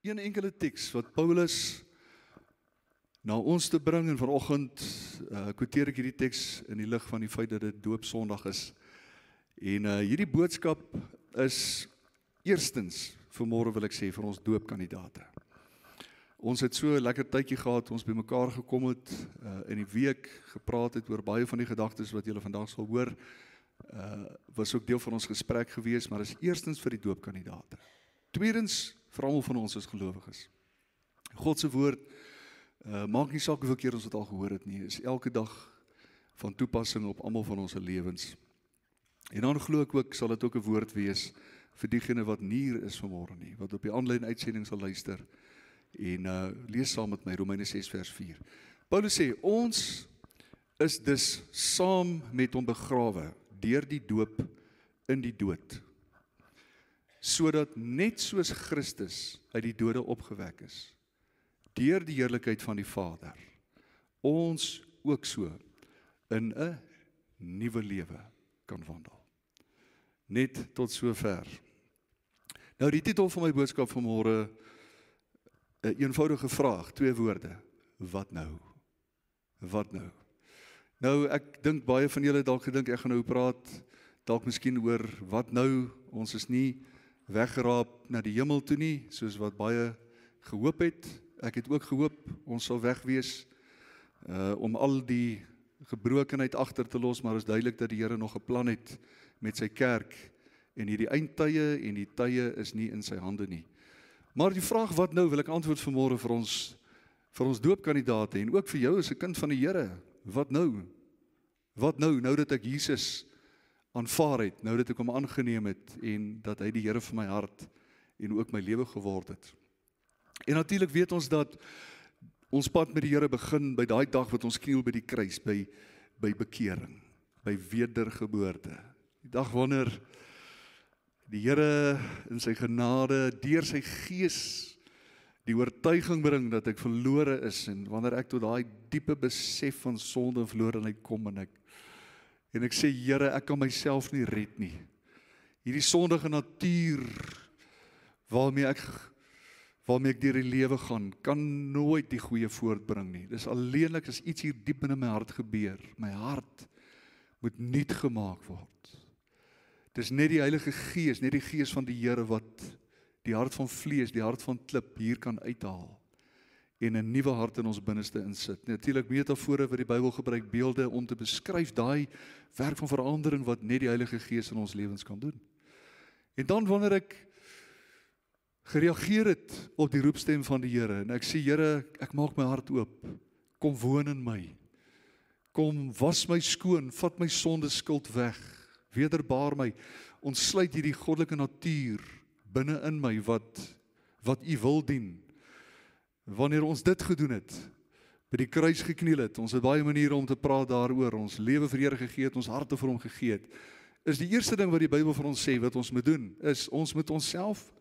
een enkele teks wat Paulus na ons te bring en vanoggend quoteer ek hierdie teks in die lig van die feit dat dit doopsondag is. En hierdie boodskap is eerstens, vanmôre wil ek sê, vir ons doopkandidate. Ons het so 'n lekker tydjie gehad, ons bymekaar gekom het, in die week gepraat het oor baie van die gedagtes wat julle vandag sal hoor, was ook deel van ons gesprek gewees, maar is eerstens vir die doopkandidate. Tweedens, vir almal van ons as gelowiges. God se woord, maak nie saak hoeveel keer ons dit al gehoor het nie, is elke dag van toepassing op almal van ons lewens. En dan glo ek ook, sal dit ook 'n woord wees vir diegene wat nie hier is vanmôre nie, wat op die aanlyn uitsending sal luister. En lees saam met my Romeine 6 vers 4. Paulus sê, ons is dus saam met hom begrawe deur die doop in die dood, sodat net soos Christus uit die dode opgewek is, deur die heerlikheid van die Vader, ons ook so in 'n nuwe lewe kan wandel. Net tot sover. Nou die titel van my boodskap vanmôre, 'n eenvoudige vraag, 2 woorde. Wat nou? Wat nou? Nou ek dink baie van julle dalk gedink ek gaan nou praat dalk miskien oor wat nou. Ons is nie weggeraap na die hemel toe nie, soos wat baie gehoop het. Ek het ook gehoop ons sal weg wees om al die gebrokenheid agter te los, maar is duidelik dat die Here nog 'n plan het met sy kerk en hierdie eindtye en die tye is nie in sy hande nie. Maar die vraag wat nou wil ek antwoord vanmôre vir ons doopkandidate en ook vir jou as 'n kind van die Here. Wat nou? Wat nou dat ek Jesus aanvaar het, nou dat ek hom aangeneem het en dat hy die Here van my hart en ook my lewe geword het. En natuurlik weet ons dat ons pad met die Here begin by daai dag wat ons kniel by die kruis, by bekering, by wedergeboorte. Die dag wanneer die Here in sy genade, deur sy gees, die oortuiging bring dat ek verlore is en wanneer ek tot daai diepe besef van sonde en verlorenheid kom en ek sê, Here, ek kan myself nie red nie. Hierdie sondige natuur waarmee ek deur die lewe gaan, kan nooit die goeie voortbring nie. Dis alleenlik as iets hier diep in my hart gebeur. My hart moet nuut gemaak word. Dis net die Heilige Gees, net die Gees van die Here wat die hart van vlees, die hart van klip hier kan uithaal en 'n nuwe hart in ons binneste insit. Natuurlik metafore wat die Bybel gebruik, beelde om te beskryf daai werk van verandering wat net die Heilige Gees in ons lewens kan doen. En dan wanneer ek gereageer het op die roepstem van die Here en ek sê, Here, ek maak my hart oop, kom woon in my, kom was my skoon, vat my sonde skuld weg, wederbaar my, ontsluit hierdie goddelike natuur binne in my wat U wil dien. Wanneer ons dit gedoen het, by die kruis gekniel het, ons het baie maniere om te praat daaroor, ons lewe vir die Here gegee het, ons harte vir hom gegee het, is die eerste ding wat die Bybel vir ons sê, wat ons moet doen, is ons moet onsself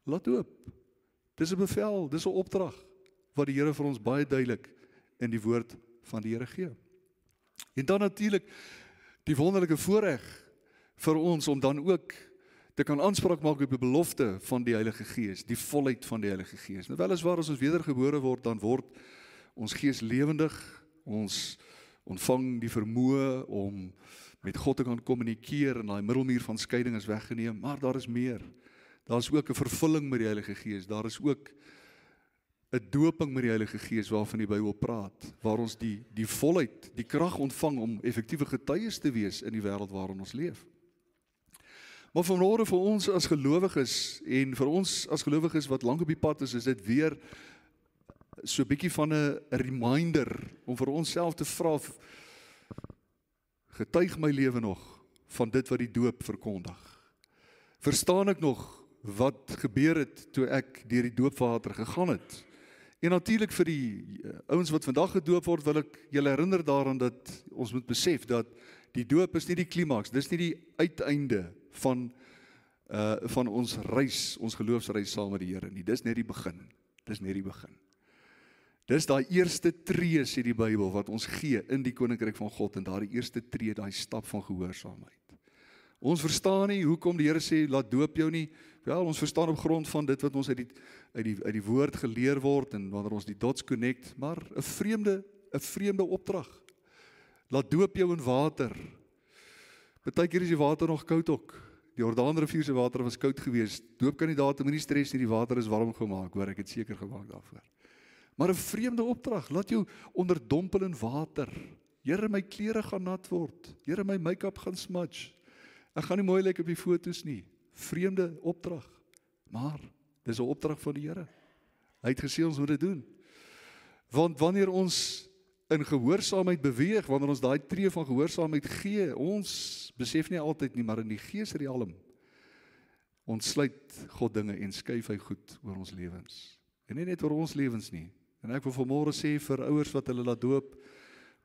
laat oop. Dis 'n bevel, dis 'n opdrag, wat die Here vir ons baie duidelik in die woord van die Here gee. En dan natuurlik, die wonderlike voorreg vir ons om dan ook te kan aanspraak maak op die belofte van die Heilige Gees, die volheid van die Heilige Gees. Nou weliswaar as ons wedergebore word, dan word ons gees lewendig, ons ontvang die vermoë om met God te kan kommunikeer en daai middelmuur van skeiding is weggeneem, maar daar is meer. Daar is ook 'n vervulling met die Heilige Gees, daar is ook 'n doping met die Heilige Gees waarvan die Bybel praat, waar ons die volheid, die krag ontvang om effektiewe getuies te wees in die wêreld waarin ons leef. Maar vanmôre vir ons as gelowiges en vir ons as gelowiges wat lank op die pad is dit weer so 'n bietjie van 'n reminder om vir onsself te vra, getuig my lewe nog van dit wat die doop verkondig? Verstaan ek nog wat gebeur het toe ek deur die doopwater gegaan het? En natuurlik vir die ouens wat vandag gedoop word, wil ek julle herinner daaraan dat ons moet besef dat die doop is nie die klimaks, dis nie die uiteinde van ons reis, ons geloofsreis saam met die Here nie. Dis net die begin. Dis net die begin. Dis daai eerste tree, sê die Bybel, wat ons gee in die koninkryk van God, en daai eerste tree, daai stap van gehoorsaamheid. Ons verstaan nie hoekom die Here sê laat doop jou nie. Wel, ons verstaan op grond van dit wat ons uit die woord geleer word en wanneer ons die dots connect, maar 'n vreemde opdrag. Laat doop jou in water. Partykeer is die water nog koud ook. Die Jordaanrivier se water was koud geweest. Doopkandidate moenie stres nie, die water is warm gemaak, hoor, ek het seker gemaak daarvoor. Maar 'n vreemde opdrag, laat jou onderdompel in water. Here, my klere gaan nat word. Here, my make-up gaan smudge. Ek gaan nie mooi lyk op die foto's nie. Vreemde opdrag. Maar dis 'n opdrag van die Here. Hy het gesê ons moet dit doen. Want wanneer ons in gehoorsaamheid beweeg, wanneer ons daai tree van gehoorsaamheid gee, ons besef nie altyd nie, maar in die geesriem ontsluit God dinge en skuif hy goed oor ons lewens. En nie net oor ons lewens nie. En ek wil vanmôre sê vir ouers wat hulle laat doop,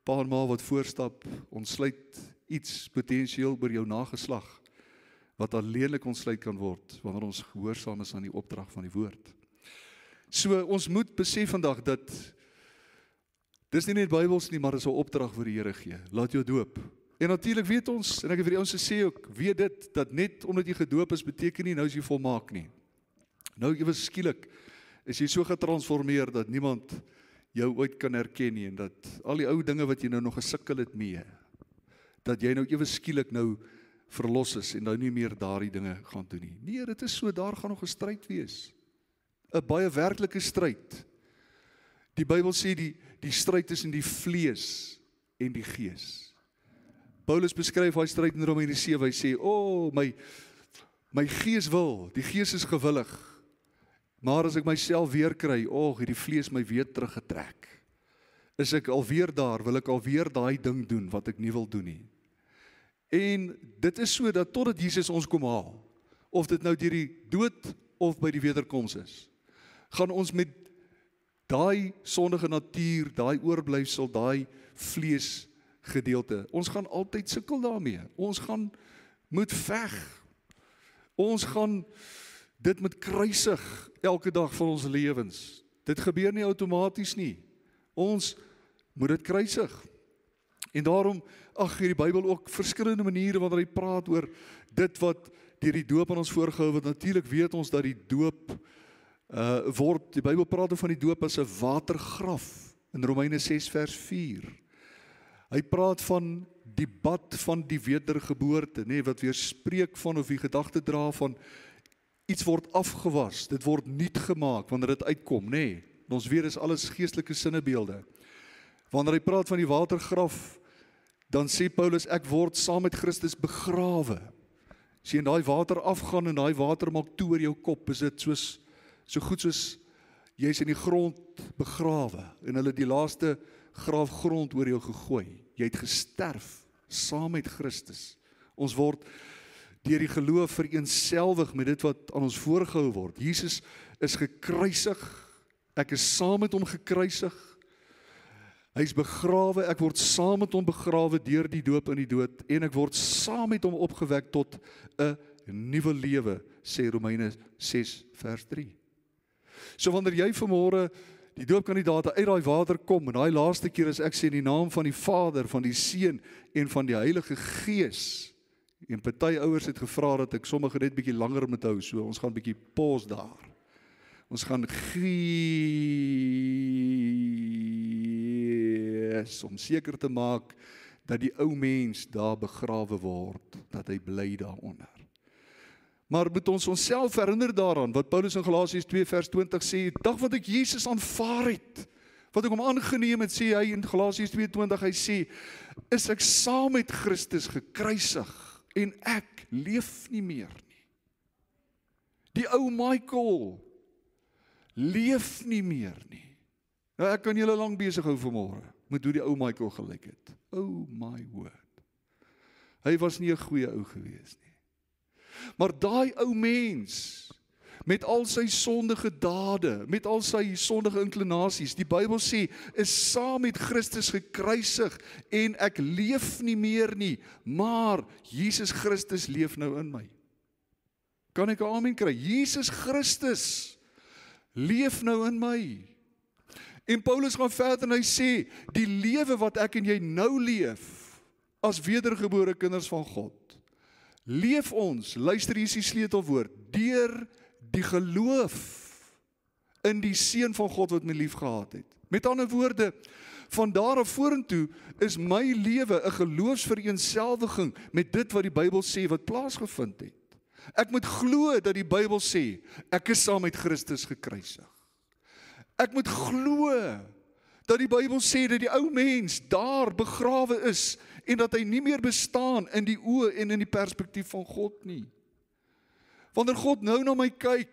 pa en ma wat voorstap, ontsluit iets potensieel oor jou nageslag, wat alleenlik ontsluit kan word, wanneer ons gehoorsaam is aan die opdrag van die woord. So, ons moet besef vandag dat, dis nie net Bybels nie, maar dis 'n opdrag wat die Here gee. Laat jou doop. En natuurlik weet ons, en ek het vir die ouens gesê ook, weet dit, dat net omdat jy gedoop is, beteken nie, nou is jy volmaak nie. Nou ewe skielik, is jy so getransformeer, dat niemand jou ooit kan herken nie, en dat al die ou dinge wat jy nou nog gesukkel het mee, dat jy nou ewe skielik nou verlos is, en nou nie meer daardie dinge gaan doen nie. Nee, dit is so, daar gaan nog 'n stryd wees. 'n baie werklike stryd. Die Bybel sê die stryd tussen die vlees en die gees. Paulus beskryf hy stryd in Romeine 7, hy sê, my gees wil, die gees is gewillig, maar as ek myself weer kry, het die vlees my weer teruggetrek. Is ek alweer daar, wil ek alweer daai ding doen, wat ek nie wil doen nie. En dit is so, dat totdat Jesus ons kom haal, of dit nou deur die dood, of by die wederkoms is, gaan ons met daai sondige natuur, daai oorblyfsel, daai vleesgedeelte, ons gaan altyd sukkel daarmee. Ons gaan moet veg. Ons gaan dit met kruisig elke dag van ons lewens. Dit gebeur nie outomaties nie. Ons moet dit kruisig. En daarom, gee die Bybel ook verskillende maniere wanneer hy praat oor dit wat deur die doop aan ons voorgehou word. Natuurlik weet ons dat die doop die Bybel praat van die doop as 'n watergraf in Romeine 6 vers 4. Hy praat van die bad van die wedergeboorte, wat weer spreek van of die gedagte dra van iets word afgewas, dit word nuut gemaak wanneer dit uitkom, Ons weet is alles geestelike sinnebeelde. Wanneer hy praat van die watergraf, dan sê Paulus, ek word saam met Christus begrawe. As jy in daai water afgaan en daai water maak toe oor jou kop, is dit so goed soos jy is in die grond begrawe en hulle die laaste graafgrond oor jou gegooi. Jy het gesterf saam met Christus. Ons word deur die geloof vereenselwig met dit wat aan ons voorgehou word. Jesus is gekruisig, ek is saam met hom gekruisig. Hy is begrawe, ek word saam met hom begrawe deur die doop in die dood en ek word saam met hom opgewek tot 'n nuwe lewe, sê Romeine 6 vers 3. So wanneer jy vanmôre die doopkandidate uit daai water kom, en daai laaste keer as ek sê in die naam van die Vader, van die Seun en van die Heilige Gees, en party ouers het gevra dat ek sommige net bietjie langer moet hou, so ons gaan bietjie pause daar. Ons gaan Gees, om seker te maak dat die ou mens daar begrawe word, dat hy bly daaronder. Maar moet ons onsself herinner daaraan, wat Paulus in Galasiërs 2 vers 20 sê, die dag wat ek Jesus aanvaar het, wat ek hom aangeneem het, sê hy in Galasiërs 2:20, hy sê, is ek saam met Christus gekruisig, en ek leef nie meer nie. Die ou Michael leef nie meer nie. Nou ek kan julle lank besig hou vanmôre, met hoe die ou Michael gelyk het. Oh my word. Hy was nie 'n goeie ou gewees nie. Maar daai ou mens, met al sy sondige dade, met al sy sondige inklinasies, die Bybel sê, is saam met Christus gekruisig, en ek leef nie meer nie, maar Jesus Christus leef nou in my. Kan ek 'n amen kry? Jesus Christus leef nou in my. En Paulus gaan verder en hy sê, die lewe wat ek en jy nou leef, as wedergebore kinders van God, leef ons, luister hier is die sleutelwoord, deur die geloof in die Seun van God wat my lief gehad het. Met ander woorde, van daar af vorentoe is my lewe 'n geloofsvereenselwiging met dit wat die Bybel sê wat plaasgevind het. Ek moet glo dat die Bybel sê, ek is saam met Christus gekruisig. Ek moet glo dat die Bybel sê dat die ou mens daar begrawe is en dat hy nie meer bestaan in die oë en in die perspektief van God nie. Wanneer God nou na my kyk,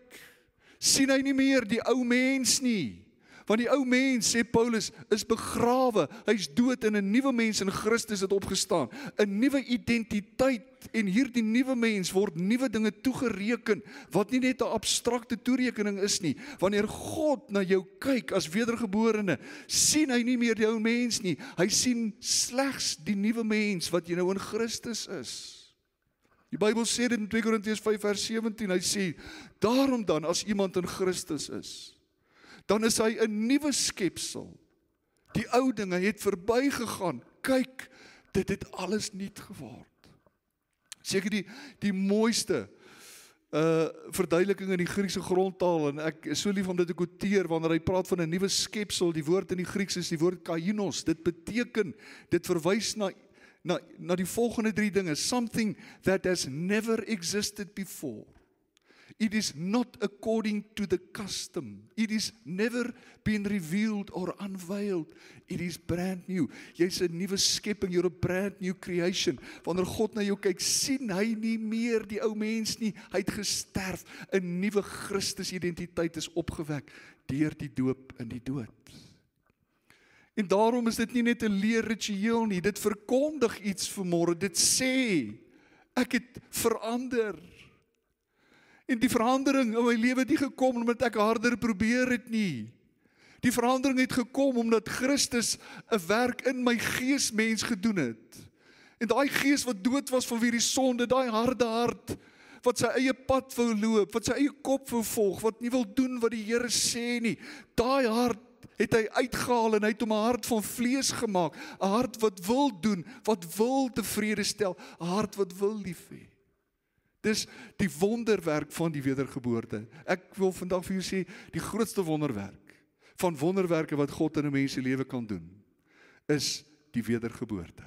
sien hy nie meer die ou mens nie. Want die ou mens, sê Paulus, is begrawe, hy is dood en 'n nuwe mens in Christus het opgestaan. 'n Nuwe identiteit en hierdie nuwe mens word nuwe dinge toegereken, wat nie net 'n abstrakte toerekening is nie. Wanneer God na jou kyk as wedergeborene, sien hy nie meer die ou mens nie, hy sien slegs die nuwe mens wat jy nou in Christus is. Die Bybel sê dit in 2 Korintiërs 5 vers 17, hy sê, daarom dan as iemand in Christus is, dan is hy 'n nuwe skepsel. Die ou dinge het verbygegaan. Kyk, dit het alles nuut geword. Seker die mooiste verduideliking in die Griekse grondtaal, en ek is so lief om dit te quoteer wanneer hy praat van 'n nuwe skepsel. Die woord in die Grieks is die woord kainos. Dit beteken, dit verwys na die volgende 3 dinge. Something that has never existed before. It is not according to the custom. It is never been revealed or unveiled. It is brand new. Jy's 'n nuwe skepping, you're a brand new creation. Wanneer God na jou kyk, sien hy nie meer die ou mens nie. Hy het gesterf. 'n Nuwe Christus identiteit is opgewek deur die doop in die dood. En daarom is dit nie net 'n leerritueel nie, dit verkondig iets vanmôre. Dit sê, ek het verander. En die verandering in my lewe het nie gekom omdat ek harder probeer het nie. Die verandering het gekom omdat Christus 'n werk in my geesmens gedoen het. En daai gees wat dood was vanweë die sonde, daai harde hart wat sy eie pad wou loop, wat sy eie kop wou volg, wat nie wil doen wat die Here sê nie. Daai hart het hy uitgehaal en hy het hom 'n hart van vlees gemaak, 'n hart wat wil doen, wat wil tevrede stel, 'n hart wat wil lief hê. Dis die wonderwerk van die wedergeboorte. Ek wil vandag vir julle sê, die grootste wonderwerk van wonderwerke wat God in 'n mens se lewe kan doen, is die wedergeboorte.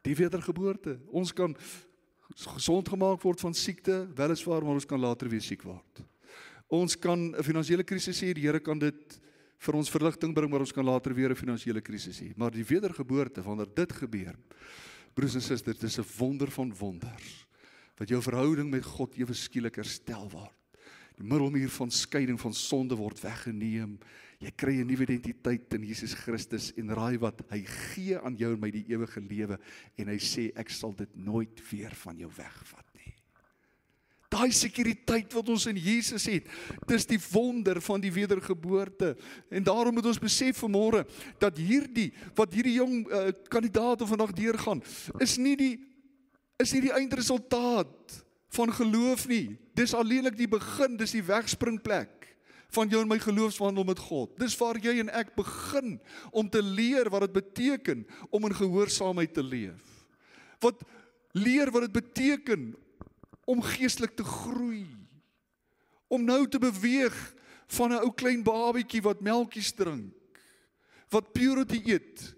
Die wedergeboorte. Ons kan gesond gemaak word van siekte, weliswaar, maar ons kan later weer siek word. Ons kan 'n finansiële krisis hê, die Here kan dit vir ons verligting bring, maar ons kan later weer 'n finansiële krisis hê. Maar die wedergeboorte, wanneer dit gebeur, broers en susters, dit is 'n wonder van wonders, wat jou verhouding met God ewe skielik herstel word. Die middelmuur van skeiding van sonde word weggeneem. Jy kry 'n nuwe identiteit in Jesus Christus en raai wat, hy gee aan jou en my die ewige lewe en hy sê ek sal dit nooit weer van jou wegvat nie. Daai sekuriteit wat ons in Jesus het, dis die wonder van die wedergeboorte. En daarom moet ons besef vanmôre dat wat hierdie jong kandidaat vandag deurgaan, is nie die eindresultaat van geloof nie. Dis alleenlik die begin, dis die wegspringplek van jou en my geloofswandel met God. Dis waar jy en ek begin om te leer wat dit beteken om in gehoorsaamheid te leef. Leer wat dit beteken om geestelik te groei. Om nou te beweeg van 'n ou klein babietjie wat melkies drink, wat purity eet,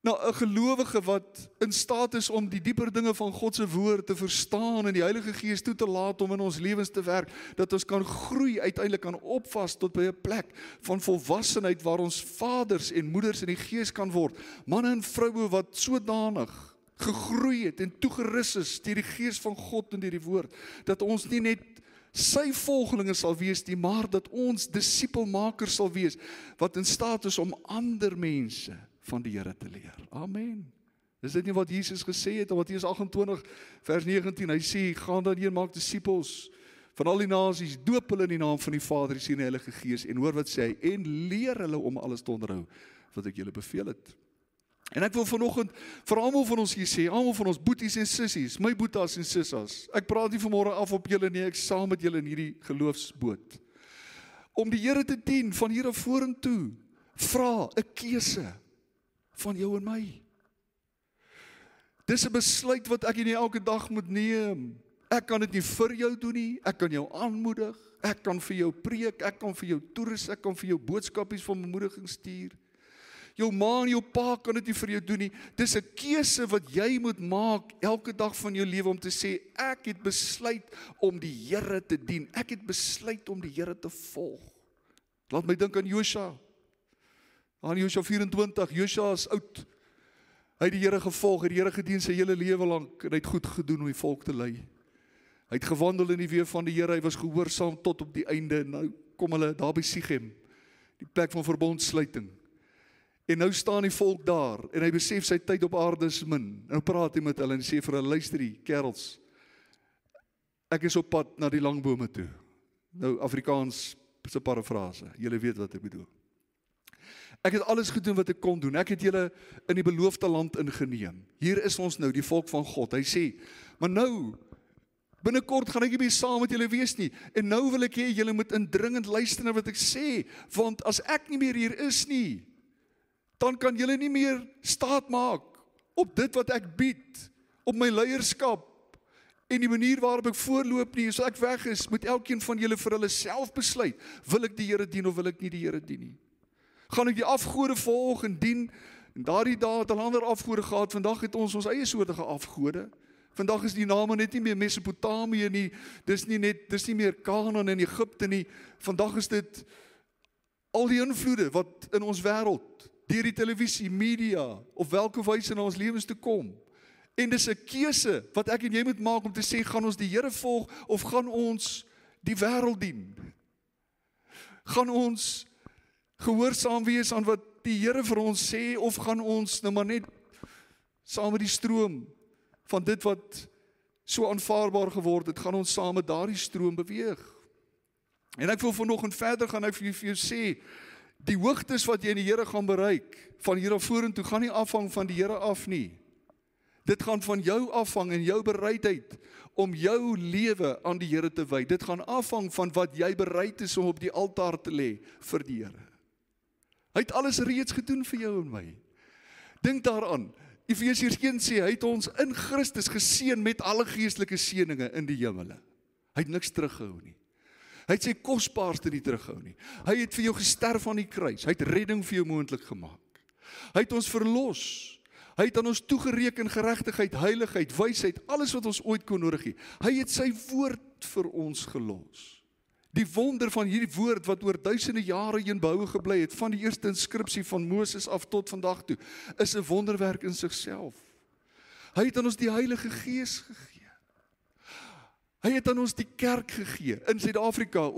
na 'n gelowige wat in staat is om die dieper dinge van God se woord te verstaan en die Heilige Gees toe te laat om in ons lewens te werk, dat ons kan groei, uiteindelik kan opvas tot by 'n plek van volwassenheid waar ons vaders en moeders in die Gees kan word. Manne en vroue wat sodanig gegroei het en toegerus is deur die Gees van God en deur die woord, dat ons nie net sy volgelinge sal wees nie, maar dat ons disipelmakers sal wees, wat in staat is om ander mense van die Here te leer. Amen. Is dit nie wat Jesus gesê het in Matteus 28 vers 19? Hy sê, gaan dan heen, maak disipels van al die nasies, doop hulle in die naam van die Vader, die Seun en die Heilige Gees, en hoor wat sê hy, en leer hulle om alles te onderhou wat ek julle beveel het. En ek wil vanoggend vir almal van ons hier sê, almal van ons boeties en sissies, my boetas en sissas, ek praat nie vanmôre af op julle nie, ek saam met julle in hierdie geloofsboot. Om die Here te dien van hier af vorentoe, vra 'n keuse van jou en my. Dis 'n besluit wat ek en jy elke dag moet neem. Ek kan dit nie vir jou doen nie, ek kan jou aanmoedig, ek kan vir jou preek, ek kan vir jou toerus, ek kan vir jou boodskapies van bemoediging stuur. Jou ma en jou pa kan dit nie vir jou doen nie. Dis 'n keuse wat jy moet maak elke dag van jou lewe om te sê, ek het besluit om die Here te dien. Ek het besluit om die Here te volg. Laat my dink aan Josua. Aan Josua 24, Josua is oud. Hy het die Here gevolg, hy het die Here gedien sy hele lewe lank en hy het goed gedoen om die volk te lei. Hy het gewandel in die weë van die Here, hy was gehoorsaam tot op die einde. Nou kom hulle daar by Sichem, die plek van verbondsluiting. En nou staan die volk daar en hy besef sy tyd op aarde is min. Nou praat hy met hulle en sê vir hulle, luister hier, kerels, ek is op pad na die langbome toe. Nou Afrikaans se parafrase, julle weet wat ek bedoel. Ek het alles gedoen wat ek kon doen. Ek het julle in die beloofde land ingeneem. Hier is ons nou, die volk van God. Hy sê, maar nou, binnekort gaan ek nie meer saam met julle wees nie. En nou wil ek hê julle moet indringend luister na wat ek sê, want as ek nie meer hier is nie, dan kan julle nie meer staat maak op dit wat ek bied, op my leierskap en die manier waarop ek voorloop nie. As ek weg is, moet elkeen van julle vir hulle self besluit, wil ek die Here dien of wil ek nie die Here dien nie? Gaan ek die afgode volg en dien? En daardie dae het 'n ander afgode gehad. Vandag het ons eie soortige afgode. Vandag is die name net nie meer Mesopotamië nie. Dis nie meer Kanaan en Egipte nie. Vandag is dit al die invloede wat in ons wêreld deur die televisie, media, op welke wyse in ons lewens te kom. En dis 'n keuse wat ek en jy moet maak om te sê, gaan ons die Here volg of gaan ons die wêreld dien? Gaan ons gehoorsaam wees aan wat die Here vir ons sê, of gaan ons nou maar net saam met die stroom van dit wat so aanvaarbaar geword het, gaan ons saam met daardie stroom beweeg? En ek wil vanoggend verder gaan, ek vir jou sê, die hoogtes wat jy in die Here gaan bereik, van hier af vorentoe, gaan nie afhang van die Here af nie. Dit gaan van jou afhang en jou bereidheid om jou lewe aan die Here te wy. Dit gaan afhang van wat jy bereid is om op die altaar te lê vir die Here. Hy het alles reeds gedoen vir jou en my. Dink daaraan. Efesiërs 1 sê, hy het ons in Christus geseën met alle geestelike seëninge in die hemele. Hy het niks teruggehou nie. Hy het sy kosbaarste nie teruggehou nie. Hy het vir jou gesterf aan die kruis. Hy het redding vir jou moontlik gemaak. Hy het ons verlos. Hy het aan ons toegereken geregtigheid, heiligheid, wysheid, alles wat ons ooit kon nodig hê. Hy het sy woord vir ons gelos. Die wonder van hierdie woord wat oor duisende jare heen behoue gebly het, van die eerste inskripsie van Moses af tot vandag toe, is 'n wonderwerk in sigself. Hy het aan ons die Heilige Gees gegee. Hy het aan ons die kerk gegee in Suid-Afrika.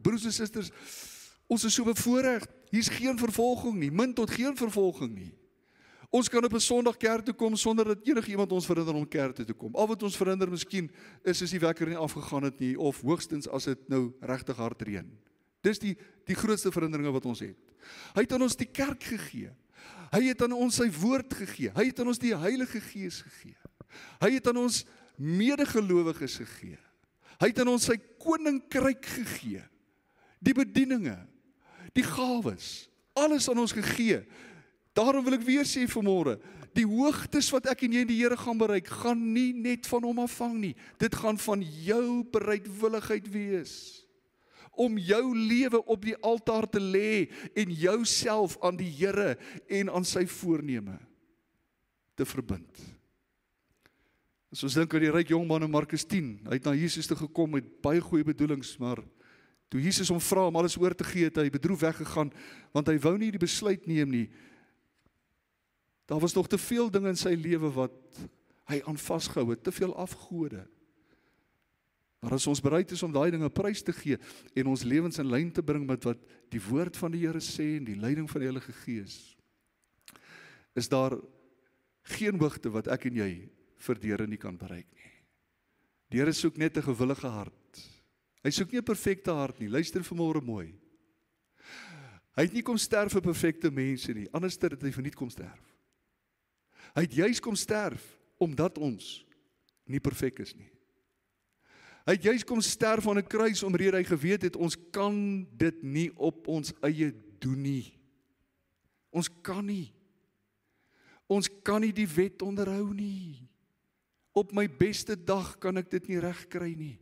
Broers en susters, ons is so bevoorreg. Hier's geen vervolging nie, min tot geen vervolging nie. Ons kan op 'n Sondag kerk toe kom sonder dat enigiemand ons verhinder om kerk toe te kom. Al wat ons verhinder miskien is die wekker nie afgegaan het nie, of hoogstens as dit nou regtig hard reën. Dis die grootste verhinderinge wat ons het. Hy het aan ons die kerk gegee. Hy het aan ons sy woord gegee. Hy het aan ons die Heilige Gees gegee. Hy het aan ons medegelowiges gegee. Hy het aan ons sy koninkryk gegee. Die bedieninge, die gawes, alles aan ons gegee. Daarom wil ek weer sê vanmôre, die hoogtes wat ek en jy in die Here gaan bereik, gaan nie net van hom afhang nie. Dit gaan van jou bereidwilligheid wees om jou lewe op die altaar te lê en jouself aan die Here en aan sy voorneme te verbind. As ons dink aan die ryk jongman in Markus 10, hy het na Jesus toe gekom met baie goeie bedoelings, maar toe Jesus hom vra om alles oor te gee, het hy bedroef weggegaan, want hy wou nie die besluit neem nie. Daar was nog te veel dinge in sy lewe wat hy aan vasgehou het, te veel afgode. Maar as ons bereid is om daai dinge prys te gee en ons lewens in lyn te bring met wat die woord van die Here sê en die leiding van die Heilige Gees, is daar geen hoogte wat ek en jy vir die Here nie kan bereik nie. Die Here soek net 'n gewillige hart. Hy soek nie 'n perfekte hart nie. Luister vanmôre mooi. Hy het nie kom sterf vir perfekte mense nie, anders het hy verniet kom sterf. Hy het juis kom sterf omdat ons nie perfek is nie. Hy het juis kom sterf aan 'n kruis omdat hy geweet het ons kan dit nie op ons eie doen nie. Ons kan nie. Ons kan nie die wet onderhou nie. Op my beste dag kan ek dit nie regkry nie.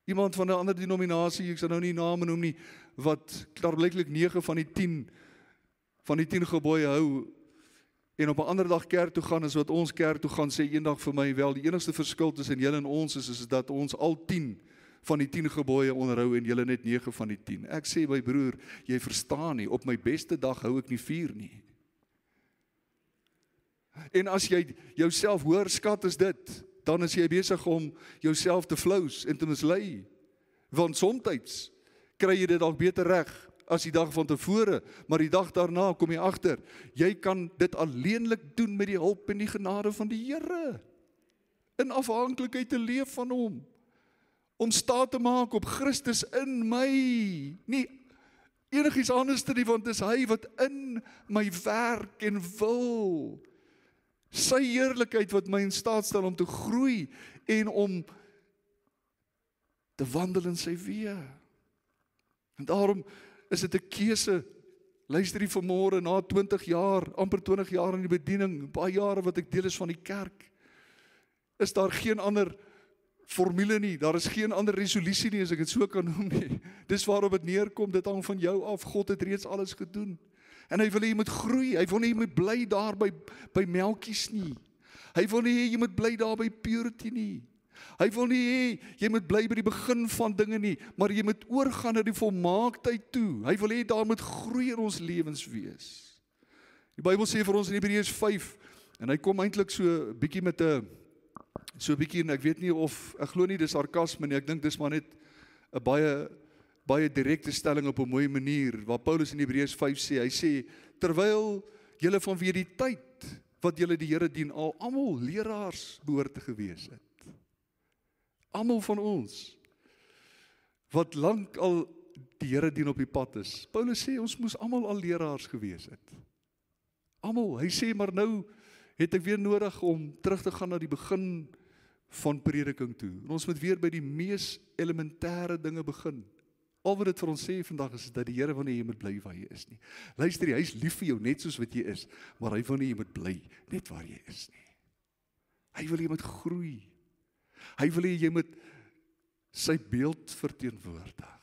Iemand van 'n ander denominasie, ek sal nou nie name noem nie, wat klaarblyklik 9 van die 10 gebooie hou, en op 'n ander dag kerk toe gaan, as wat ons kerk toe gaan, sê eendag vir my, wel, die enigste verskil tussen julle en ons is dat ons al 10 van die 10 gebooie onderhou en julle net 9 van die 10. Ek sê, my broer, jy verstaan nie, op my beste dag hou ek nie 4 nie. En as jy jouself hoor skat as dit, dan is jy besig om jouself te flous en te mislei. Want soms kry jy dit dalk beter reg as die dag van tevore, maar die dag daarna kom jy agter, jy kan dit alleenlik doen met die hulp en die genade van die Here. In afhanklikheid te leef van hom. Om staat te maak op Christus in my. Nie enigiets anders nie, want dis hy wat in my werk en wil. Sy heerlikheid wat my in staat stel om te groei en om te wandel in sy weë. En daarom is dit 'n keuse. Luister hier vanmôre, na 20 jaar, amper 20 jaar in die bediening, baie jare wat ek deel is van die kerk, is daar geen ander formule nie, daar is geen ander resolusie nie, as ek dit so kan noem nie. Dis waarop dit neerkom, dit hang van jou af. God het reeds alles gedoen. En hy wil hê jy moet groei, hy wil nie jy moet bly daar by melkies nie. Hy wil nie hê jy moet bly daar by purity nie. Hy wil nie hê jy moet bly by die begin van dinge nie, maar jy moet oorgaan na die volmaaktheid toe. Hy wil hê daar moet groei in ons lewens wees. Die Bybel sê vir ons in Hebreërs 5, en hy kom eintlik so 'n bietjie met 'n en ek weet nie of, ek glo nie dis sarkasme nie, ek dink dis maar net 'n baie direkte stelling op 'n mooi manier, waar Paulus in Hebreërs 5 sê, hy sê, terwyl julle vanweë die tyd wat julle die Here dien, al almal leraars behoort te gewees het. Almal van ons, wat lank al die Here dien op die pad is. Paulus sê, ons moes almal al leraars gewees het. Almal, hy sê, maar nou het ek weer nodig om terug te gaan na die begin van prediking toe. En ons moet weer by die mees elementêre dinge begin. Al wat dit vir ons sê vandag is dat die Here wil nie jy moet bly waar jy is nie. Luister, hy is lief vir jou net soos wat jy is, maar hy wil nie jy moet bly net waar jy is nie. Hy wil jy moet groei. Hy wil hê jy moet sy beeld verteenwoordig.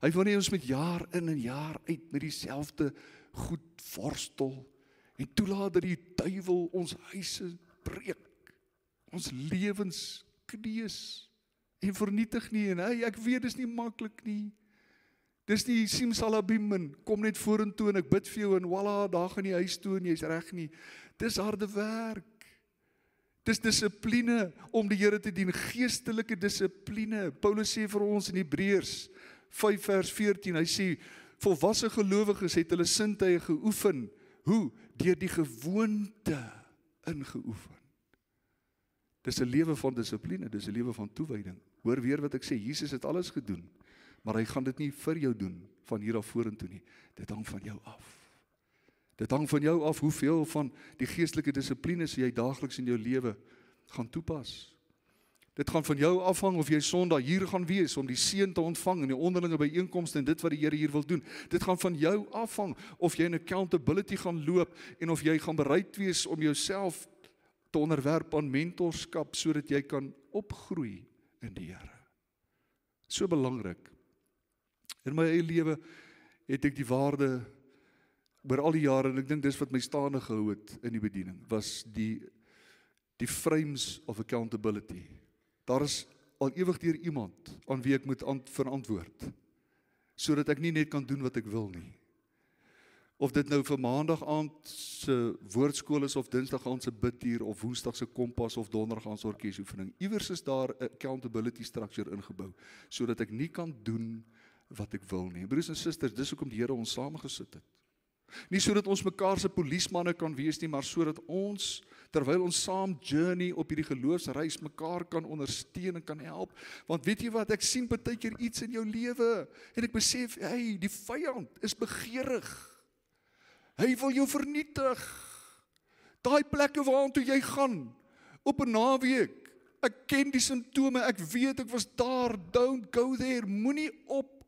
Hy wil nie ons met jaar in en jaar uit met dieselfde goed worstel en toelaat dat die duiwel ons huise breek, ons lewens kneus en vernietig nie. En hey, ek weet dis nie maklik nie. Dis nie simsalabim en kom net vorentoe en ek bid vir jou en voila, daar gaan jy huis toe en jy's reg nie. Dis harde werk. Dis dissipline om die Here te dien, geestelike dissipline. Paulus sê vir ons in Hebreërs 5 vers 14, hy sê, volwasse gelowiges het hulle sintuie geoefen. Hoe? Deur die gewoonte ingeoefen. Dis 'n lewe van dissipline, dis 'n lewe van toewyding. Hoor weer wat ek sê, Jesus het alles gedoen, maar hy gaan dit nie vir jou doen van hier af vorentoe nie. Dit hang van jou af. Dit hang van jou af hoeveel van die geestelike dissiplines jy daagliks in jou lewe gaan toepas. Dit gaan van jou afhang of jy Sondag hier gaan wees om die seën te ontvang in die onderlinge byeenkomste en dit wat die Here hier wil doen. Dit gaan van jou afhang of jy in accountability gaan loop en of jy gaan bereid wees om jouself te onderwerp aan mentorskap sodat jy kan opgroei in die Here. So belangrik. In my eie lewe het ek die waarde oor al die jare, en ek dink dis wat my staande gehou het in die bediening, was die frames of accountability. Daar is al ewig deur iemand aan wie ek moet verantwoord, sodat ek nie net kan doen wat ek wil nie. Of dit nou vir maandag aand se woordskool is, of dinsdag aand se bidtuur, of woensdag se kompas, of donderdag aand se orkesoefening. Iewers is daar 'n accountability structure ingebou, sodat ek nie kan doen wat ek wil nie. Broers en susters, dis hoekom die Here ons saamgesit het. Nie sodat ons mekaar se polismanne kan wees nie, maar sodat ons, terwyl ons saam journey op hierdie geloofsreis, mekaar kan ondersteun en kan help. Want weet jy wat, ek sien partykeer iets in jou lewe, en ek besef, hey, die vyand is begeerig. Hy wil jou vernietig. Daai plekke waartoe jy gaan, op 'n naweek, ek ken die simptome, ek weet, ek was daar, don't go there, moenie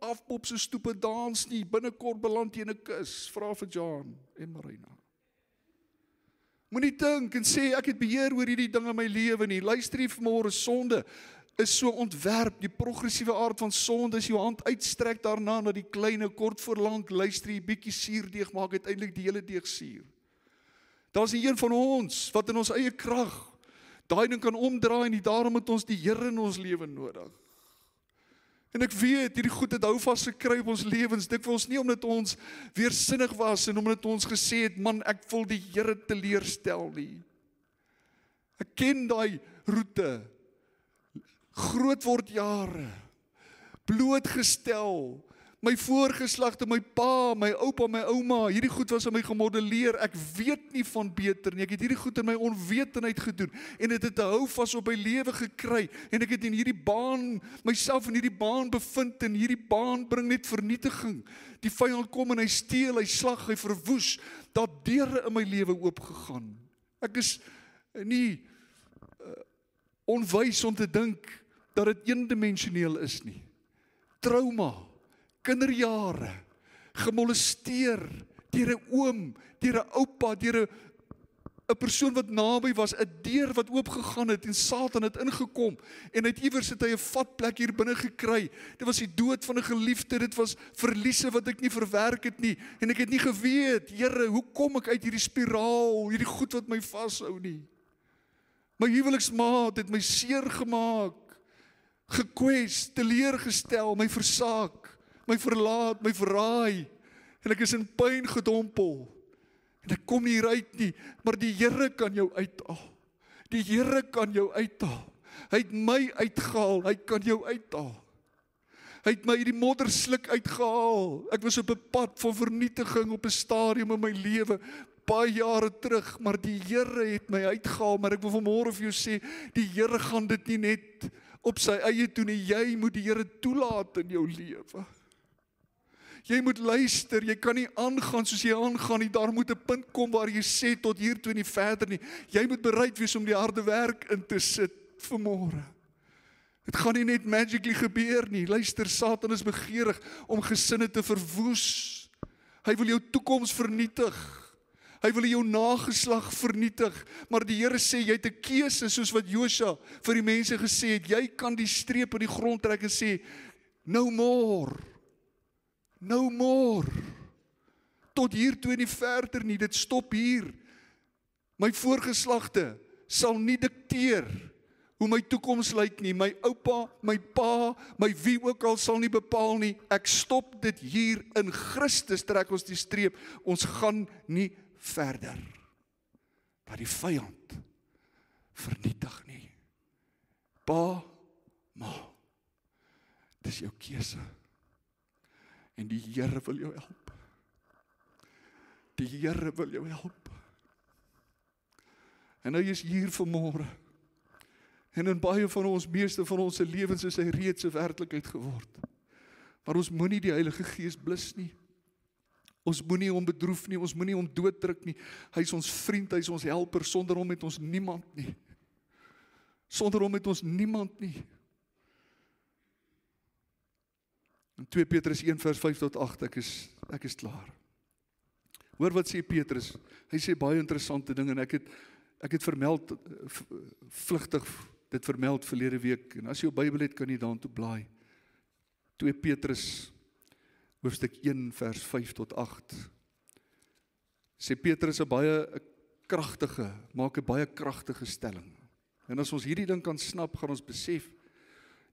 afpop so stoepe dans nie, binnekort beland jy in 'n kus, vra vir John en Marina. Moenie dink en sê ek het beheer oor hierdie ding in my lewe nie. Luister hier vanmôre, sonde is so ontwerp, die progressiewe aard van sonde is jou hand uitstrek daarna na die kleine, kort voor lank, luister hier, bietjie suurdeeg maak uiteindelik die hele deeg suur. Daar's nie een van ons wat in ons eie krag daai ding kan omdraai nie, daarom het ons die Here in ons lewe nodig. En ek weet, hierdie goed het hou vas gekry op ons lewens, dikwels nie omdat ons weersinnig was en omdat ons gesê het, man, ek wil die Here teleurstel nie. Ek ken daai roete, groot word jare, blootgestel, my voorgeslagte, my pa, my oupa, my ouma, hierdie goed was aan my gemodelleer, ek weet nie van beter nie, ek het hierdie goed in my onwetendheid gedoen, en het 'n houvas op my lewe gekry, en ek het in hierdie baan, myself in hierdie baan bevind, en hierdie baan bring net vernietiging, die vyand kom en hy steel, hy slag, hy verwoes, daar deure in my lewe oopgegaan, ek is nie onwys om te dink, dat dit eendimensioneel is nie, trauma, kinderjare, gemolesteer, deur 'n oom, deur 'n oupa, deur 'n persoon wat naby was, 'n deur wat oopgegaan het en Satan het ingekom en iewers het hy 'n vatplek hier binne gekry. Dit was die dood van 'n geliefde, dit was verliese wat ek nie verwerk het nie en ek het nie geweet, Here, hoe kom ek uit hierdie spiraal, hierdie goed wat my vashou nie. My huweliksmaat het my seer gemaak, gekwes, teleurgestel, my versaak, my verlaat, my verraai, en ek is in pyn gedompel, en ek kom nie uit nie, maar die Here kan jou uithaal, die Here kan jou uithaal, hy het my uitgehaal, hy kan jou uithaal, hy het my die moddersluk uitgehaal, ek was op 'n pad van vernietiging op 'n stadium in my lewe, baie jare terug, maar die Here het my uitgehaal, maar ek wil vanmôre vir jou sê, die Here gaan dit nie net op sy eie doen nie, jy moet die Here toelaat in jou lewe. Jy moet luister, jy kan nie aangaan soos jy aangaan nie, daar moet 'n punt kom waar jy sê tot hier toe en nie verder nie. Jy moet bereid wees om die harde werk in te sit vanmôre. Dit gaan nie net magically gebeur nie. Luister, Satan is begeerig om gesinne te verwoes. Hy wil jou toekoms vernietig. Hy wil jou nageslag vernietig, maar die Here sê, jy het 'n keuse, soos wat Josua vir die mense gesê het, jy kan die streep in die grond trek en sê, no more, no more, tot hier toe en nie verder nie, dit stop hier, my voorgeslagte sal nie dikteer hoe my toekoms lyk nie, my oupa, my pa, my wie ook al sal nie bepaal nie, ek stop dit hier, in Christus trek ons die streep, ons gaan nie verder, dat die vyand vernietig nie. Pa, ma, dis jou keuse, en die Here wil jou help. Die Here wil jou help. En hy is hier vanmôre, en in baie van ons, meeste van ons lewens is hy reeds 'n werklikheid geword. Maar ons moenie die Heilige Gees blus nie. Ons moenie hom bedroef nie, ons moenie hom dooddruk nie. Hy is ons vriend, hy is ons helper, sonder hom het ons niemand nie. Sonder hom het ons niemand nie. In 2 Petrus 1 vers 5 tot 8, ek is klaar. Hoor wat sê Petrus, hy sê baie interessante dinge, en ek het vermeld, vlugtig dit vermeld verlede week, en as jy jou Bybel het, kan jy daartoe blaai. 2 Petrus hoofstuk 1 vers 5 tot 8. Sê Petrus 'n baie kragtige, maak 'n baie kragtige stelling. En as ons hierdie ding kan snap, gaan ons besef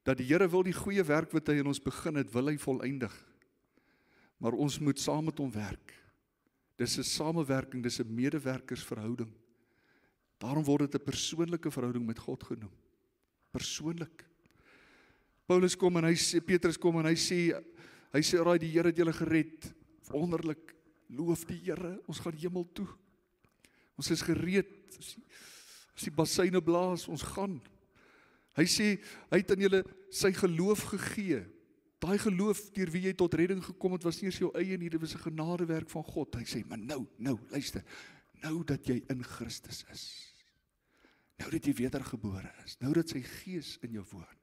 dat die Here wil die goeie werk wat hy in ons begin het, wil hy volëindig. Maar ons moet saam met hom werk. Dis 'n samewerking, dis 'n medewerkersverhouding. Daarom word dit 'n persoonlike verhouding met God genoem. Persoonlik. Paulus kom en hy sê, Petrus kom en hy sê, raai, die Here het julle gered, wonderlik, loof die Here, ons gaan hemel toe, ons is gereed, as die basyne blaas, ons gaan, hy sê, hy het aan julle sy geloof gegee, daai geloof, deur wie jy tot redding gekom het, was nie eers jou eie nie, dit was 'n genadewerk van God, hy sê, maar nou, luister, nou dat jy in Christus is, nou dat jy wedergebore is, nou dat sy Gees in jou woon,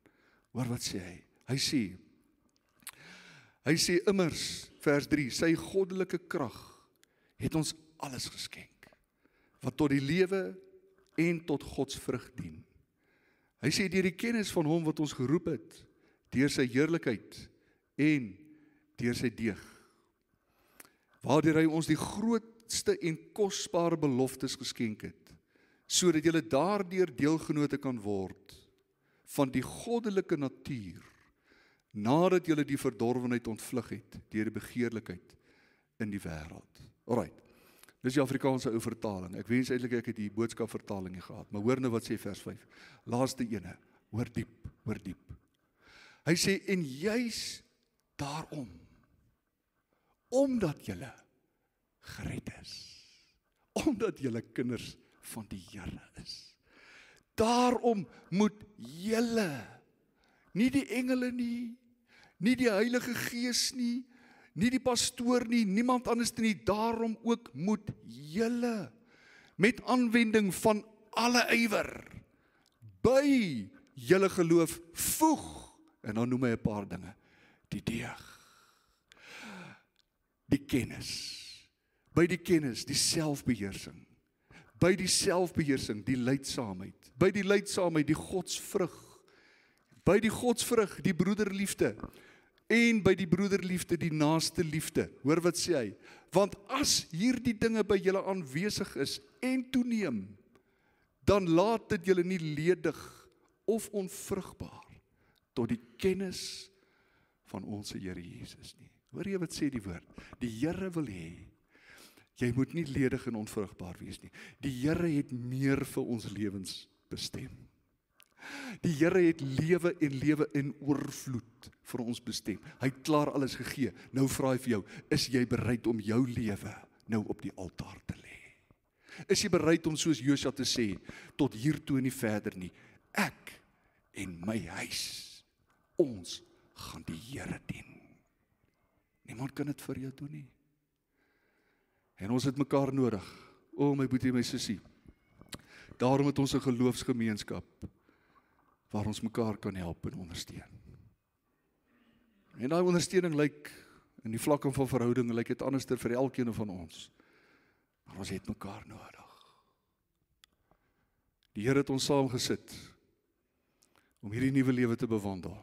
hoor wat sê hy, hy sê immers, vers 3, sy goddelike krag het ons alles geskenk. wat tot die lewe en tot Gods vrug dien. Hy sê deur die kennis van hom wat ons geroep het, deur sy heerlikheid en deur sy deeg, waardeur hy ons die grootste en kosbare beloftes geskenk het, sodat julle daardeur deelgenote kan word van die goddelike natuur, nadat julle die verdorwenheid ontvlug het deur die begeerlikheid in die wêreld. Alright, dis die Afrikaanse ou vertaling. Ek wens eintlik ek het die boodskapvertaling nie gehad, maar hoor nou wat sê vers 5. Laaste ene, hoor diep, hoor diep. Hy sê, en juis daarom, omdat julle gered is, omdat julle kinders van die Here is. Daarom moet julle, nie die engele nie, nie die Heilige Gees nie, nie die pastoor nie, niemand anders nie, daarom ook moet julle, met aanwending van alle ywer, by julle geloof voeg, en dan noem hy 'n paar dinge, die deeg, die kennis, by die kennis, die selfbeheersing, by die selfbeheersing, die lydsaamheid, by die lydsaamheid, die godsvrug, by die godsvrug, die broederliefde, en by die broederliefde, die naaste liefde. Hoor wat sê hy? Want as hierdie dinge by julle aanwesig is en toeneem, dan laat dit julle nie ledig of onvrugbaar tot die kennis van ons Here Jesus nie. Hoor jy wat sê die woord? Die Here wil hê, jy moet nie ledig en onvrugbaar wees nie. Die Here het meer vir ons lewens bestem. Die Here het lewe en lewe in oorvloed vir ons bestem. Hy het klaar alles gegee. Nou vra hy vir jou, is jy bereid om jou lewe nou op die altaar te lê? Is jy bereid om soos Josua te sê, tot hiertoe en nie verder nie, ek en my huis, ons gaan die Here dien. Niemand kan dit vir jou doen nie. En ons het mekaar nodig. O my boetie, my sussie. Daarom het ons 'n geloofsgemeenskap waar ons mekaar kan help en ondersteun. En daai ondersteuning lyk in die vlakke van verhouding lyk dit anders vir elkeen van ons. Maar ons het mekaar nodig. Die Here het ons saamgesit om hierdie nuwe lewe te bewandel.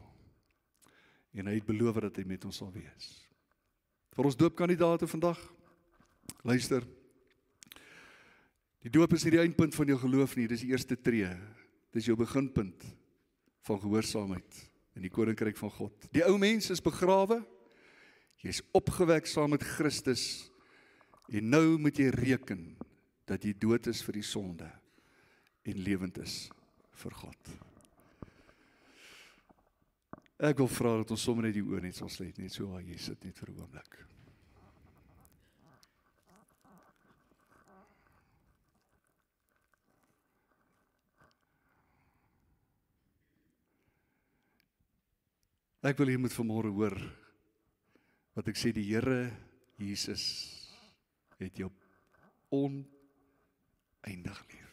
En hy het beloof dat hy met ons sal wees. Vir ons doopkandidate vandag, luister, die doop is nie die eindpunt van jou geloof nie, dis die eerste tree, dis jou beginpunt van gehoorsaamheid in die koninkryk van God. Die ou mens is begrawe, jy is opgewek saam met Christus, en nou moet jy reken dat jy dood is vir die sonde en lewend is vir God. Ek wil vra dat ons sommer net die oë net sal sluit, net so waar jy sit net vir 'n oomblik. Ek wil jy moet vanmôre hoor wat ek sê, die Here Jesus het jou oneindig lief.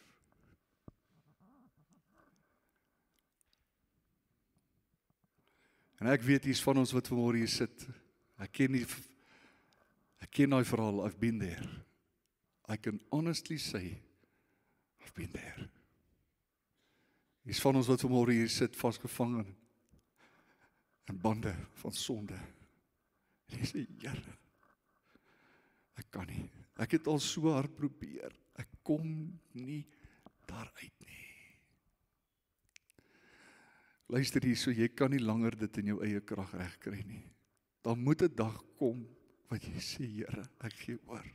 En ek weet hier's van ons wat vanmôre hier sit. Ek ken daai verhaal, I've been there. I can honestly say, I've been there. Hier's van ons wat vanmôre hier sit, vasgevang in bande van sonde. En jy sê, Here, ek kan nie. Ek het al so hard probeer. Ek kom nie daaruit nie. Luister hier, so jy kan nie langer dit in jou eie krag regkry nie. Dan moet 'n dag kom wat jy sê, Here, ek gee oor.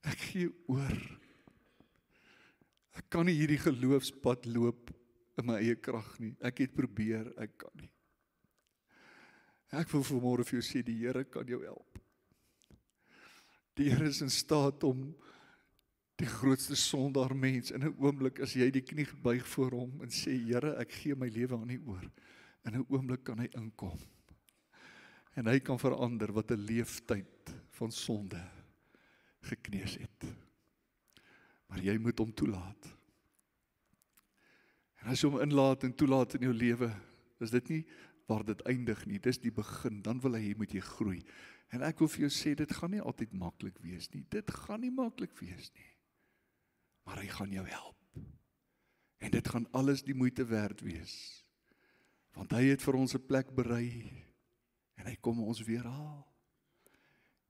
Ek gee oor. Ek kan nie hierdie geloofspad loop in my eie krag nie. Ek het probeer, ek kan nie. Ek wil vanmôre vir jou sê, die Here kan jou help. Die Here is in staat om die grootste sondaar mens in 'n oomblik, as jy die knie buig voor hom en sê, Here, ek gee my lewe aan U oor. In 'n oomblik kan hy inkom. En hy kan verander wat 'n leeftyd van sonde gekneus het. Maar jy moet hom toelaat. En as jy hom inlaat en toelaat in jou lewe, is dit nie waar dit eindig nie, dis die begin, dan wil hy, moet jy groei. En ek wil vir jou sê, dit gaan nie altyd maklik wees nie, dit gaan nie maklik wees nie. maar hy gaan jou help. En dit gaan alles die moeite werd wees, want hy het vir ons 'n plek berei, en hy kom ons weer haal.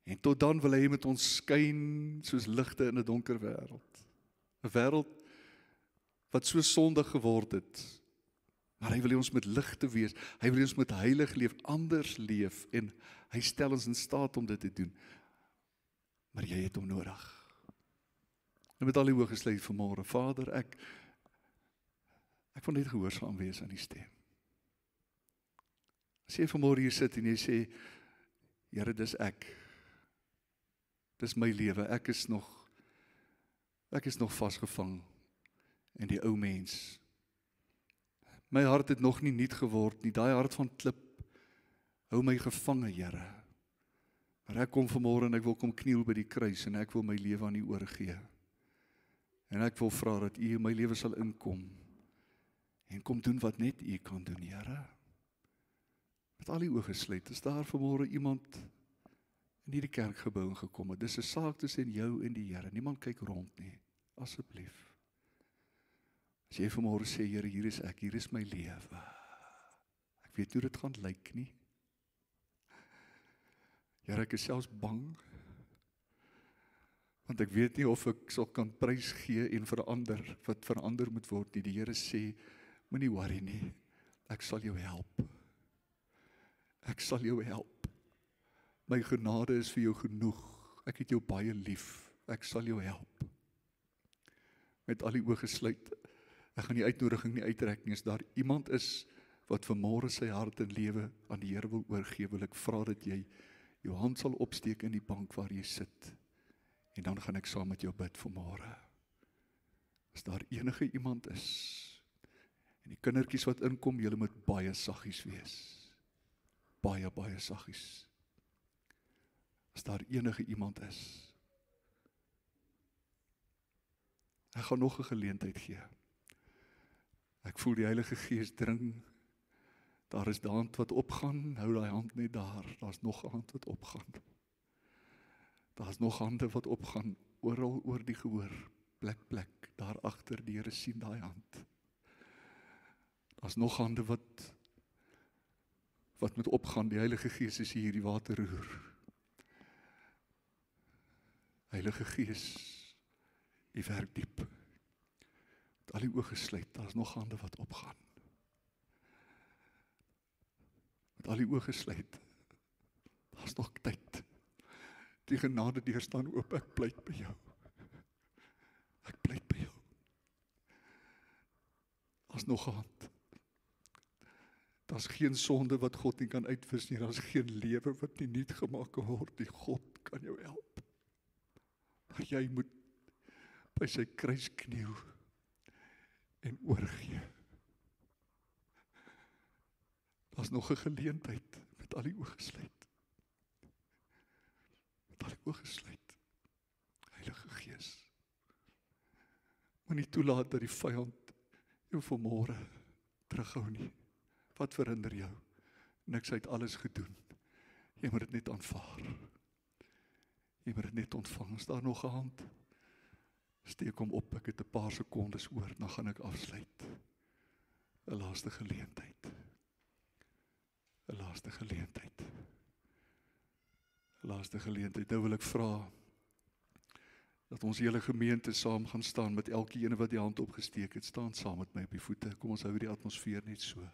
En tot dan wil hy met ons skyn soos ligte in 'n donker wêreld. 'n Wêreld wat so sondig geword het, maar hy wil hê ons met ligte wees, hy wil hê ons met heilig leef, anders leef, en hy stel ons in staat om dit te doen. Maar jy het hom nodig. En met al die oë gesluit vanmôre, Vader, ek wil net gehoorsaam wees aan die stem. As jy vanmôre hier sit en jy sê, Here, dis ek. Dis my lewe, ek is nog vasgevang in die ou mens. My hart het nog nie nuut geword nie, daai hart van klip hou my gevange, Here. Maar ek kom vanmôre en ek wil kom kniel by die kruis en ek wil my lewe aan U oorgee. En ek wil vra dat U in my lewe sal inkom en kom doen wat net U kan doen, Here. Met al die oë gesluit, is daar vanmôre iemand in hierdie kerkgebou gekom het. Dis 'n saak tussen jou en die Here. Niemand kyk rond nie, asseblief. As jy vanmôre sê, Here, hier is ek, hier is my lewe. Ek weet hoe dit gaan lyk nie. Here, ek is selfs bang, want ek weet nie of ek sal kan prys gee en verander, wat verander moet word nie. Die Here sê, moenie worry nie, ek sal jou help. Ek sal jou help. My genade is vir jou genoeg. Ek het jou baie lief. Ek sal jou help. Met al die oë gesluit, ek gaan die uitnodiging nie uittrek nie. As daar iemand is wat vanmôre sy hart en lewe aan die Here wil oorgee, wil ek vra dat jy jou hand sal opsteek in die bank waar jy sit. En dan gaan ek saam met jou bid vanmôre. As daar enige iemand is, en die kindertjies wat inkom, julle moet baie saggies wees. Baie, baie saggies. As daar enige iemand is. Ek gaan nog 'n geleentheid gee. Ek voel die Heilige Gees dring. Daar is 'n hand wat opgaan, hou daai hand net daar. Daar's nog 'n hand wat opgaan. Daar's nog hande wat opgaan, oral oor die gehoor, plek, daar agter, die Here sien daai hand. Daar's nog hande wat moet opgaan, die Heilige Gees is hier, die water roer. Heilige Gees, U werk diep. Met al die oë gesluit, daar's nog hande wat opgaan. Met al die oë gesluit, daar's nog tyd. Die genade deur staan oop, ek pleit by jou. Ek pleit by jou. Daar's nog 'n hand. Daar's geen sonde wat God nie kan uitwis nie. Daar's geen lewe wat nie nuut gemaak kan word nie. God kan jou help. Maar jy moet by sy kruis kniel en oorgee. Daar's nog 'n geleentheid met al die oë gesluit. Met al die oë gesluit. Heilige Gees, moenie toelaat dat die vyand jou vanmôre terughou nie. Wat verhinder jou? Niks, uit alles gedoen. Jy moet dit net aanvaar. Jy moet dit net ontvang. Is daar nog 'n hand? Steek hom op, ek het 'n paar sekondes oor, dan gaan ek afsluit. 'n laaste geleentheid. 'n laaste geleentheid. 'n laaste geleentheid. Nou wil ek vra dat ons hele gemeente saam gaan staan met elkeen wat die hand opgesteek het. Staan saam met my op die voete. Kom ons hou die atmosfeer net so.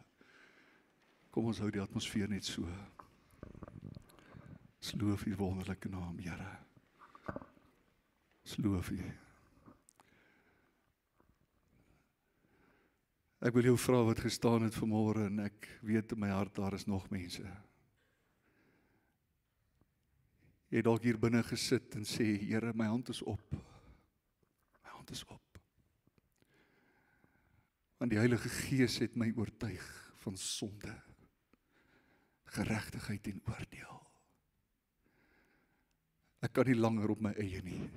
Kom ons hou die atmosfeer net so. Ons loof U wonderlike naam, Here. Ons loof U. Ek wil jou vra wat gestaan het vanmôre, en ek weet in my hart daar is nog mense. Jy het dalk hier binne gesit en sê, Here, my hand is op. My hand is op. Want die Heilige Gees het my oortuig van sonde, geregtigheid en oordeel. Ek kan nie langer op my eie nie.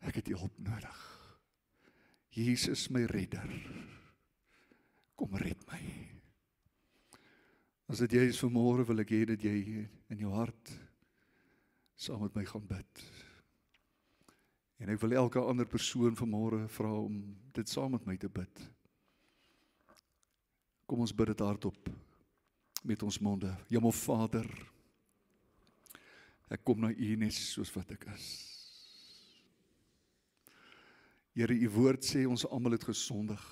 Ek het U hulp nodig. Jesus, my redder, kom red my. As dit jy is vanmôre, wil ek hê dat jy in jou hart saam met my gaan bid. En ek wil elke ander persoon vanmôre vra om dit saam met my te bid. Kom ons bid dit hardop met ons monde. Hemelvader, ek kom na U net soos wat ek is. Here, U woord sê ons almal het gesondig.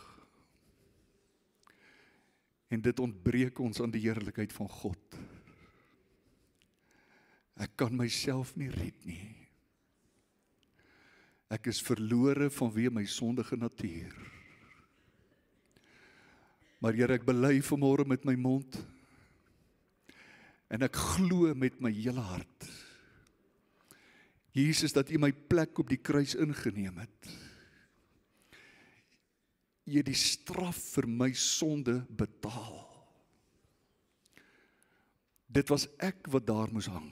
En dit ontbreek ons aan die heerlikheid van God. Ek kan myself nie red nie. Ek is verlore vanweë my sondige natuur. Maar Here, ek bely vanmôre met my mond en ek glo met my hele hart, Jesus, dat U my plek op die kruis ingeneem het. U het die straf vir my sonde betaal. Dit was ek wat daar moes hang.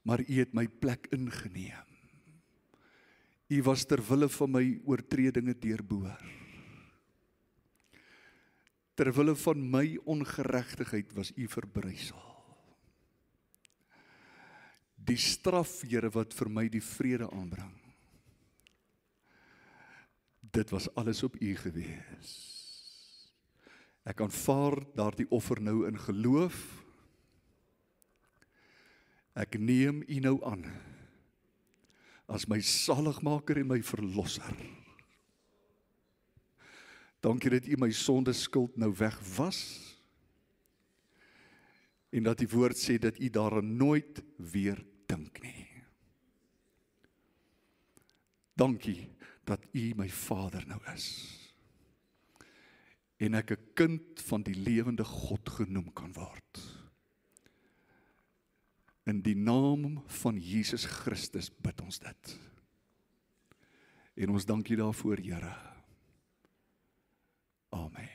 Maar U het my plek ingeneem. U was ter wille van my oortredinge deurboor. Ter wille van my ongeregtigheid was U verbrysel. Die straf, Here, wat vir my die vrede aanbring, dit was alles op U gewees. Ek aanvaar daardie offer nou in geloof. Ek neem U nou aan as my saligmaker en my verlosser. Dankie dat U my sonde skuld nou wegwas en dat die woord sê dat U daaraan nooit weer dink nie. Dankie dat U my Vader nou is en ek 'n kind van die lewende God genoem kan word. In die naam van Jesus Christus bid ons dit. En ons dank U daarvoor, Here. Amen.